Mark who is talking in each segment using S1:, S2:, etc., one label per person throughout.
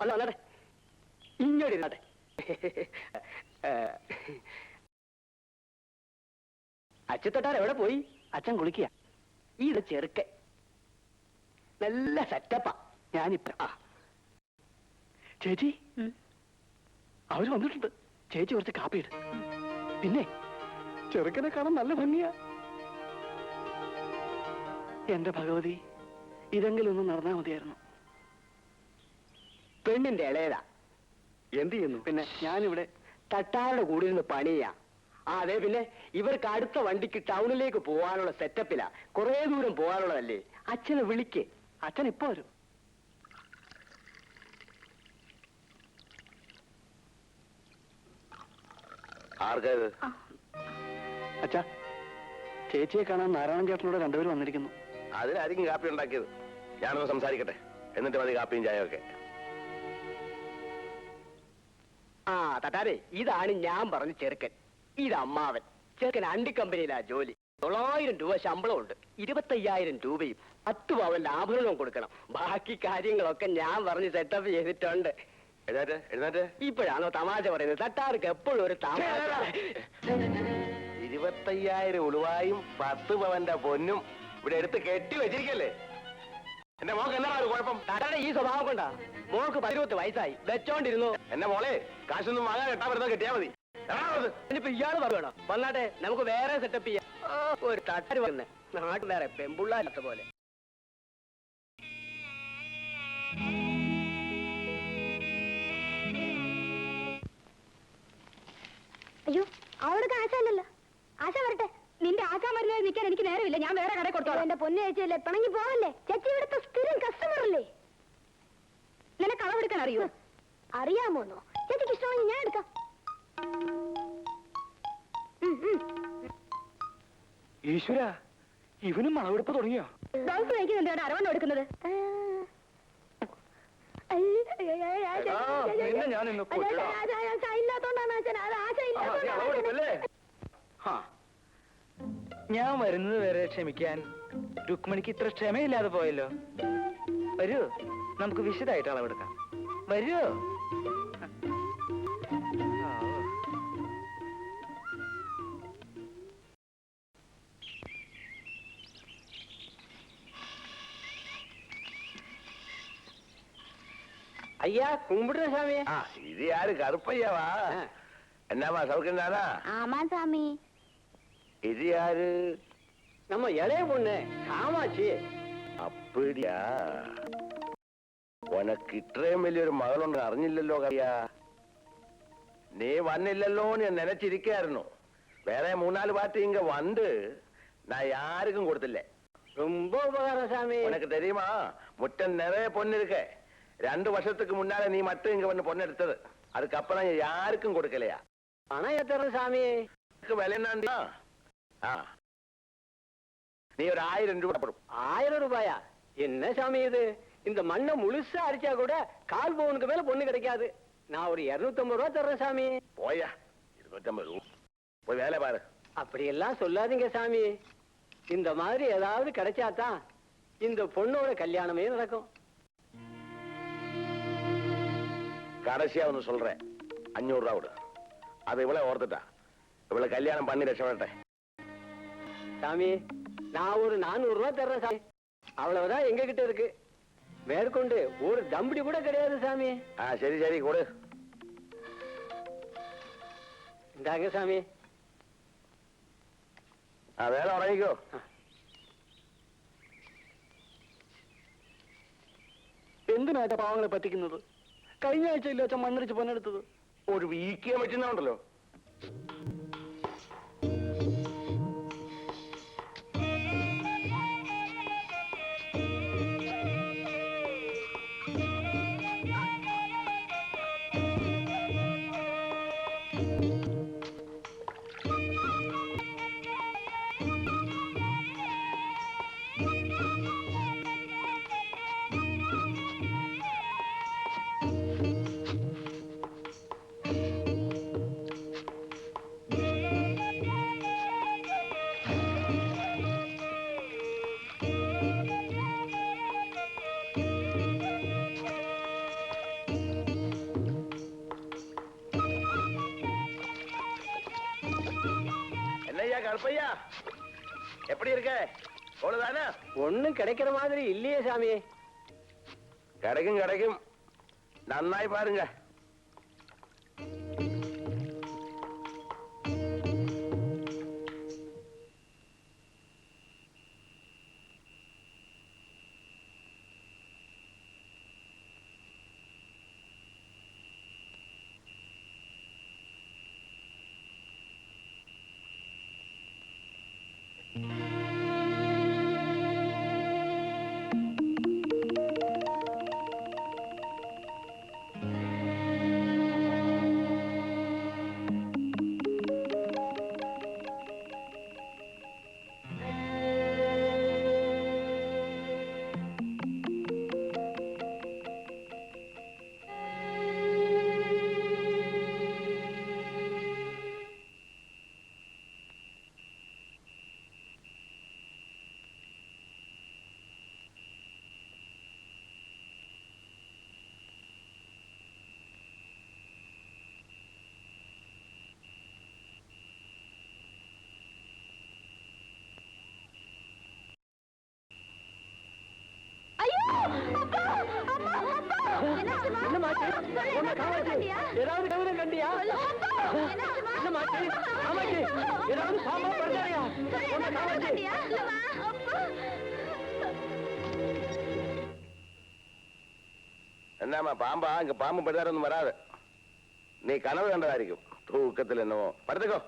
S1: വന്നാട്ടെ, ഇങ്ങോട്ട് ഇരുന്നാട്ടെ. അച്ഛത്തൊട്ടാർ എവിടെ പോയി? അച്ഛൻ കുളിക്കുക. ഇത് ചെറുക്ക നല്ല സെറ്റപ്പാ. ഞാനിപ്പ ചേച്ചി അവര് വന്നിട്ടുണ്ട്. ചേച്ചി കുറച്ച് കാപ്പിയിട്. പിന്നെ ചെറുക്കനെ കാണാൻ നല്ല ഭംഗിയാ. എന്റെ ഭഗവതി, ഇതെങ്കിലും ഒന്ന് നടന്നാ മതിയായിരുന്നു. പെണ്ണിന്റെ ഇളയതാ. എന്ത് ചെയ്യുന്നു? പിന്നെ ഞാനിവിടെ തട്ടാരുടെ കൂടെ ഇരുന്ന് പണിയാ. അതെ, പിന്നെ ഇവർക്ക് അടുത്ത വണ്ടിക്ക് ടൗണിലേക്ക് പോകാനുള്ള സെറ്റപ്പിലാ. കുറെ ദൂരം പോകാനുള്ളതല്ലേ. അച്ഛനെ വിളിക്ക്. അച്ഛൻ ഇപ്പൊ വരും. അച്ഛാ, ചേച്ചിയെ കാണാൻ നാരായണൻ ചേട്ടനോട് രണ്ടുപേരും വന്നിരിക്കുന്നു.
S2: അതിനായിരിക്കും കാപ്പി ഉണ്ടാക്കിയത്. ഞാനൊന്ന് സംസാരിക്കട്ടെ, എന്നിട്ട് മതി കാപ്പിയും ചായയൊക്കെ.
S1: ആ തട്ടാരെ, ഇതാണ് ഞാൻ പറഞ്ഞ ചെറുക്കൻ. ഇത് അമ്മാവൻ. ചെറുക്കൻ അണ്ടിക്കമ്പനിയിലാ ജോലി. 900 രൂപ ശമ്പളമുണ്ട്. 25,000 രൂപയും 10 പവന്റെ ആഭരണവും കൊടുക്കണം. ബാക്കി കാര്യങ്ങളൊക്കെ ഞാൻ പറഞ്ഞ് സെറ്റപ്പ് ചെയ്തിട്ടുണ്ട്. ഇപ്പോഴാണോ തമാശ പറയുന്നത്? തട്ടാർക്ക് എപ്പോഴും ഒരു തമാശ.
S2: 25,000 ഉളുവായും 10 പവന്റെ പൊന്നും ഇവിടെ എടുത്ത് കെട്ടി വെച്ചിരിക്കല്ലേ. എന്റെ മോക്ക് എന്നാ ഒരു കുഴപ്പം?
S1: തട്ടാടെ ഈ സ്വഭാവം കൊണ്ടാ. മോക്ക് 18 വയസ്സായി, വെച്ചോണ്ടിരുന്നു.
S2: എന്നെ മോളെ കാശൊന്നും വാങ്ങാൻ കെട്ടാൻ വരുന്നത് കെട്ടിയാ മതി.
S1: ഇനിയിപ്പോ ഇയാള് പറയണോ? വന്നാട്ടെ, നമുക്ക് വേറെ സെറ്റപ്പ് ചെയ്യാം. ഒരു തട്ടാര് വന്ന് നാട്ടിൽ വേറെ പെമ്പുള്ളാത്ത പോലെ.
S3: അയ്യോ, അവൾക്ക് ആശാല്ലല്ലോ. ആശ വരട്ടെ. നിന്റെ ആശാ മരുന്ന് നിൽക്കാൻ എനിക്ക് നേരമില്ല. ഞാൻ വേറെ കടയിൽ കൊടുത്തോളാം. എന്റെ പൊന്നു ചേച്ചിയല്ലേ, പിണങ്ങി പോവല്ലേ. ചേച്ചി ഇവിടുത്തെ സ്ഥിരം കസ്റ്റമർ അല്ലേ. നിനക്ക് അളവെടുക്കാൻ അറിയോ? അറിയാമോന്നോ? ചേച്ചിക്ക് ഇഷ്ടമാണെങ്കിൽ ഞാൻ എടുക്കാം.
S1: ഈശ്വര, ഇവനും അളവെടുപ്പ് തുടങ്ങിയോ?
S3: ബ്ലൗസ് കഴിക്കുന്നുണ്ട്, അരവണ്ണം എടുക്കുന്നത്.
S1: ഞാൻ വരുന്നത് വരെ ക്ഷമിക്കാൻ രുക്മിണിക്ക് ഇത്ര ക്ഷമയില്ലാതെ പോയല്ലോ. വരൂ, നമുക്ക് വിശദമായിട്ട് അളവെടുക്കാം. വരൂ. ஐயா, கும்பிடுறேன் சாமி.
S2: இது யாரு? கருப்பையாவா? என்னவா சௌக்கியம் தானா?
S3: ஆமா சாமி.
S2: இது யாரு?
S1: நம்ம இளைய பொண்ணு காமாட்சி.
S2: அப்படியா? உனக்கு ഇത്രയും വലിയൊരു മകളുണ്ട് അറിഞ്ഞില്ലല്ലോ കയ്യാ. നീ വന്നില്ലല്ലോന്ന് ഞാൻ നിனைச்சிருக்காയിരുന്നു. വേറെ 3-4 പാർട്ടി இங்க வந்து நான் யாருக்கும் கொடுத்தில்லை.
S1: ரொம்ப உபகாரம் சாமி.
S2: உனக்கு தெரியுமா, முட்டம் நிறைய பொண்ணு இருக்கு. 2 வருஷத்துக்கு முன்னால நீ மட்டும் இங்க வந்து பொண்ணு எடுத்தது. அதுக்கப்புறம் யாருக்கும் கொடுக்கலையா?
S1: பணம் எத்தனை சாமி?
S2: விலை என்ன? நீ ஒரு 1000 ரூபாய் போடும்.
S1: 1000 ரூபாயா? என்ன சாமி இது? இந்த மண்ணை முழுசா அடிச்சா கூட 1/4 பவுனுக்கு மேல பொண்ணு கிடைக்காது. நான் ஒரு 250 ரூபாய் தர்றேன் சாமி.
S2: போயா, 250 ரூபாய். போய் வேலை பாரு.
S1: அப்படி எல்லாம் சொல்லாதீங்க சாமி. இந்த மாதிரி ஏதாவது கிடைச்சாதான் இந்த பொண்ணோட கல்யாணமே நடக்கும்.
S2: கடைசியா ஒண்ணு சொல்றேன், 500 ரூபாய் விடு. அது இவ்வளவு ஓர்த்துட்டா. இவ்வளவு கல்யாணம் பண்ணி ரட்சப்பட்டேன்
S1: சாமி. நான் ஒரு 400 ரூபாய் தர்றேன் சாமி. அவ்வளவுதான் எங்க கிட்ட இருக்கு. மேற்கொண்டு ஒரு தம்படி கூட கிடையாது சாமி.
S2: சரி சரி கொடு.
S1: இந்தாங்க சாமி.
S2: வேலை உடங்கிக்கோ.
S1: എന്തിനാ പാവങ്ങളെ പറ്റിക്കുന്നത്? കഴിഞ്ഞ ആഴ്ചയില്ലോ അച്ഛൻ മണ്ണിടിച്ച് പൊന്നെടുത്തത്.
S2: ഒരു വീക്കിയാൻ പറ്റുന്നുണ്ടല്ലോ. கருப்பையா எப்படி இருக்க அவ்வளவுதானே?
S1: ஒண்ணும் கிடைக்கிற மாதிரி இல்லையே சாமி.
S2: கிடைக்கும் கிடைக்கும், நன்னாய் பாருங்க.
S1: ஏதாவது கவிரம் கண்டியா? ஏதாவது பாம்பா படுத்தாயா?
S2: என்னம்மா பாம்பா? இங்க பாம்பு படுத்தாரொന്നും வராது. நீ கனவு கண்டதாയിരിക്കും. தூக்கத்தில் என்னவோ. படுத்துக்கோ.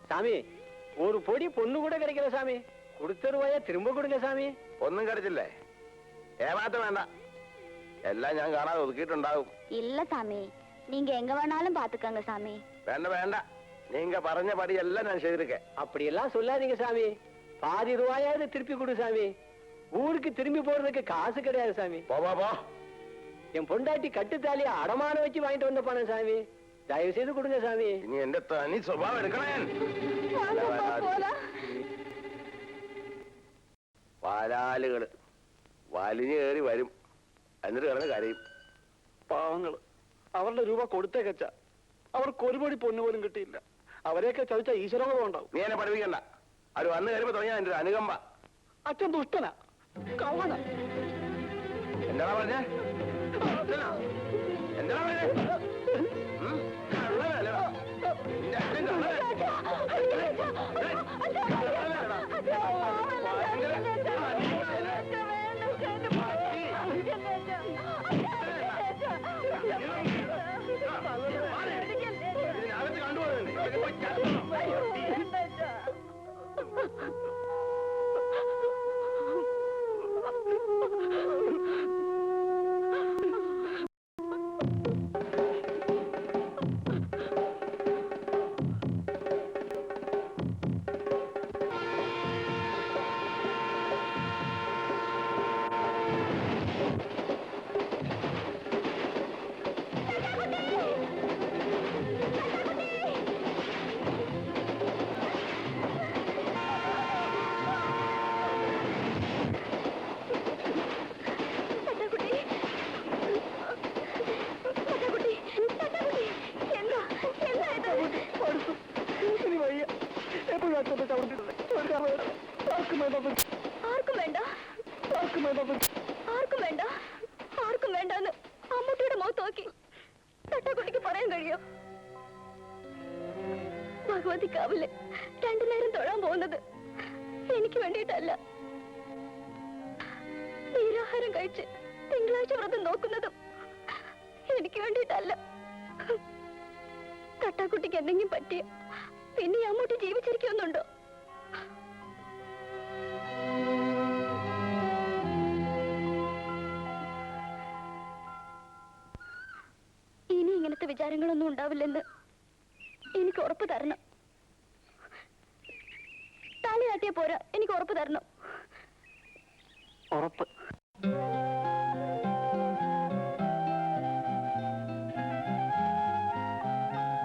S1: சாமி, ஒரு பொடி பொண்ணு கூட கிடைக்கல சாமி. கொடுத்த ரூபாய திரும்ப கொடுங்க சாமி.
S2: ഒന്നും கிடைச்சில்ல. ஏமாத்த வேண்டாம். எல்லாம் ഞാൻ കാണാതെ ഒതുക്കിയിട്ടുണ്ടാവും.
S3: இல்ல சாமி, நீங்க எங்க வேணாலும் பாத்துக்கங்க சாமி.
S2: വേണ്ട വേണ്ട, நீங்க പറഞ്ഞ படி எல்லாம் நான் செய்திருக்கேன்.
S1: அப்படி எல்லாம் சொல்லாதீங்க சாமி. பாதி ரூபாயாவது திருப்பி கொடு சாமி. ஊருக்கு திரும்பி போறதுக்கு காசு கிடையாது சாமி.
S2: போ போ போ.
S1: என் பொண்டாட்டி கட்டுத்தாலிய அடமான வச்சு வாங்கிட்டு வந்த பணம் சாமி. தயவு செய்து கொடுங்க சாமி.
S2: ഇനി എന്റെ തനി സ്വഭാവം എടുക്കണേ. വാലാലുകള് വലിഞ്ഞു കയറി വരും, എന്നിട്ട് കിടന്ന് കരയും.
S4: പാവങ്ങള് അവരുടെ രൂപ കൊടുത്തേക്കച്ച, അവർക്ക് ഒരു പടി പൊന്നു പോലും കിട്ടിയില്ല. അവരെയൊക്കെ ചതിച്ച ഈശ്വരങ്ങളും ഉണ്ടാവും.
S2: നീ എന്നെ പഠിപ്പിക്കണ്ട. അവർ വന്നു കയറിയപ്പോ തുടങ്ങിയ എന്റെ ഒരു അനുകമ്പ.
S4: അച്ഛൻ ദുഷ്ടനാ, കള്ളനാ.
S2: എന്താ പറഞ്ഞേ? എന്താ പറഞ്ഞേ? കള്ളനല്ലേ? നിന്റെ അച്ഛൻ കള്ളനാ? ഇതിനകത്ത് കണ്ടുപോകുന്നുണ്ട്.
S3: ആർക്കും വേണ്ടെന്ന് അമ്മൂട്ടിയുടെ മുഖത്ത് നോക്കി തട്ടാക്കുട്ടിക്ക് പറയാൻ കഴിയോ? ഭഗവതിക്കാവില് രണ്ടു നേരം തൊഴാൻ പോകുന്നത് എനിക്ക് വേണ്ടിയിട്ടല്ല. നീരാഹാരം കഴിച്ച് തിങ്കളാഴ്ച വ്രതം നോക്കുന്നതും എനിക്ക് വേണ്ടിയിട്ടല്ല. തട്ടാക്കുട്ടിക്ക് എന്തെങ്കിലും പറ്റിയ പിന്നെ അമ്മൂട്ടി ജീവിച്ചിരിക്കുന്നുണ്ടോ? ഇനി ഇങ്ങനത്തെ വിചാരങ്ങളൊന്നും ഉണ്ടാവില്ലെന്ന് എനിക്ക് ഉറപ്പ് തരണം. തലയാട്ടിയ പോരാ, എനിക്ക് ഉറപ്പ് തരണം.
S4: ഉറപ്പ്.